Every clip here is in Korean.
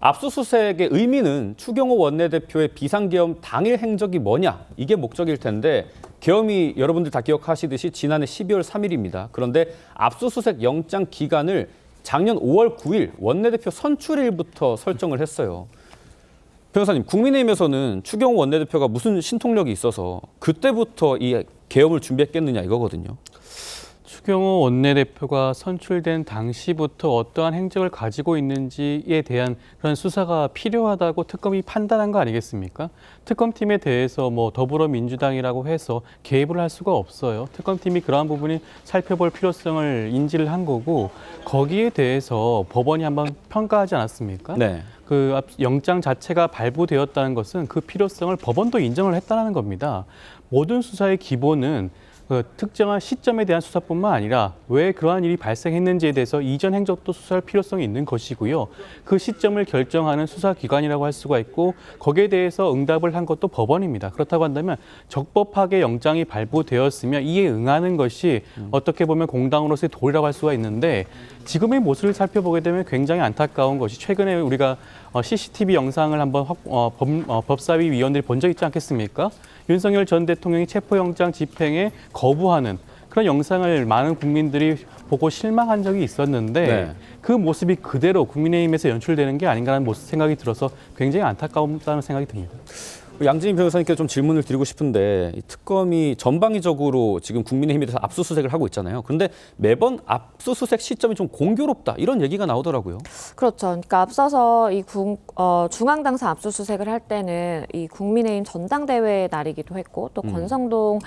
압수수색의 의미는 추경호 원내대표의 비상계엄 당일 행적이 뭐냐, 이게 목적일 텐데 계엄이 여러분들 다 기억하시듯이 지난해 12월 3일입니다. 그런데 압수수색 영장 기간을 작년 5월 9일 원내대표 선출일부터 설정을 했어요. 변호사님, 국민의힘에서는 추경호 원내대표가 무슨 신통력이 있어서 그때부터 이 계엄을 준비했겠느냐 이거거든요. 추경호 원내대표가 선출된 당시부터 어떠한 행적을 가지고 있는지에 대한 그런 수사가 필요하다고 특검이 판단한 거 아니겠습니까? 특검팀에 대해서 더불어민주당이라고 해서 개입을 할 수가 없어요. 특검팀이 그러한 부분이 살펴볼 필요성을 인지를 한 거고, 거기에 대해서 법원이 한번 평가하지 않았습니까? 네. 그 영장 자체가 발부되었다는 것은 그 필요성을 법원도 인정을 했다는 겁니다. 모든 수사의 기본은 그 특정한 시점에 대한 수사뿐만 아니라 왜 그러한 일이 발생했는지에 대해서 이전 행적도 수사할 필요성이 있는 것이고요. 그 시점을 결정하는 수사기관이라고 할 수가 있고, 거기에 대해서 응답을 한 것도 법원입니다. 그렇다고 한다면 적법하게 영장이 발부되었으면 이에 응하는 것이 어떻게 보면 공당으로서의 도리라고 할 수가 있는데, 지금의 모습을 살펴보게 되면 굉장히 안타까운 것이, 최근에 우리가 CCTV 영상을 한번 법사위 위원들이 본 적 있지 않겠습니까? 윤석열 전 대통령이 체포영장 집행에 거부하는 그런 영상을 많은 국민들이 보고 실망한 적이 있었는데, 네. 그 모습이 그대로 국민의힘에서 연출되는 게 아닌가라는 생각이 들어서 굉장히 안타깝다는 생각이 듭니다. 양진희 변호사님께 좀 질문을 드리고 싶은데, 이 특검이 전방위적으로 지금 국민의힘에 대해서 압수수색을 하고 있잖아요. 그런데 매번 압수수색 시점이 좀 공교롭다, 이런 얘기가 나오더라고요. 그렇죠. 그러니까 앞서서 이 중앙당사 압수수색을 할 때는 이 국민의힘 전당대회 날이기도 했고, 또 권성동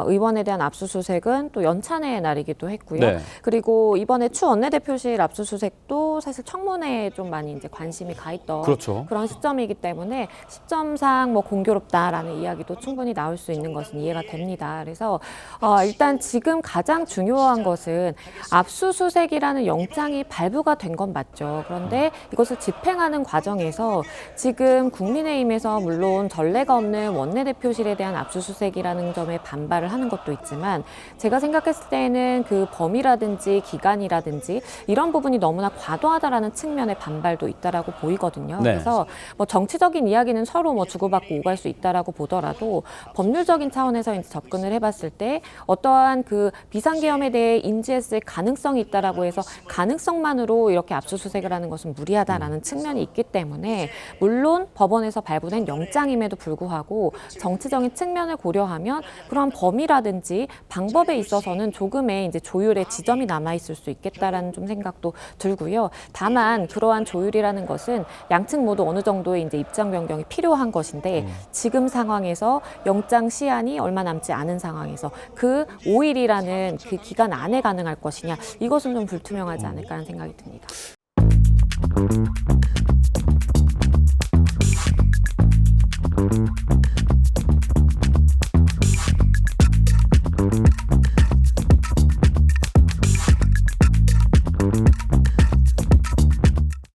의원에 대한 압수수색은 또 연찬회의 날이기도 했고요. 네. 그리고 이번에 추 원내대표실 압수수색도 사실 청문회에 좀 많이 이제 관심이 가 있던 그렇죠. 그런 시점이기 때문에 시점상 공교롭다라는 이야기도 충분히 나올 수 있는 것은 이해가 됩니다. 그래서 일단 지금 가장 중요한 것은 압수수색이라는 영장이 발부가 된 건 맞죠. 그런데 이것을 집행하는 과정에서 지금 국민의힘에서 물론 전례가 없는 원내대표실에 대한 압수수색이라는 점에 반발을 하는 것도 있지만, 제가 생각했을 때는 그 범위라든지 기간이라든지 이런 부분이 너무나 과도하다라는 측면의 반발도 있다라고 보이거든요. 네. 그래서 정치적인 이야기는 서로 주고받고 오갈 수 있다라고 보더라도 법률적인 차원에서 이제 접근을 해봤을 때 어떠한 그 비상계엄에 대해 인지했을 가능성이 있다라고 해서 가능성만으로 이렇게 압수수색을 하는 것은 무리하다라는 측면이 있기 때문에, 물론 법원에서 발부된 영장임에도 불구하고 정치적인 측면을 고려하면 그런 범위라든지 방법에 있어서는 조금의 이제 조율의 지점이 남아 있을 수 있겠다라는 좀 생각도 들고요. 다만 그러한 조율이라는 것은 양측 모두 어느 정도의 이제 입장 변경이 필요한 것인데, 지금 상황에서 영장 시한이 얼마 남지 않은 상황에서 그 5일이라는 그 기간 안에 가능할 것이냐, 이것은 좀 불투명하지 않을까 하는 생각이 듭니다.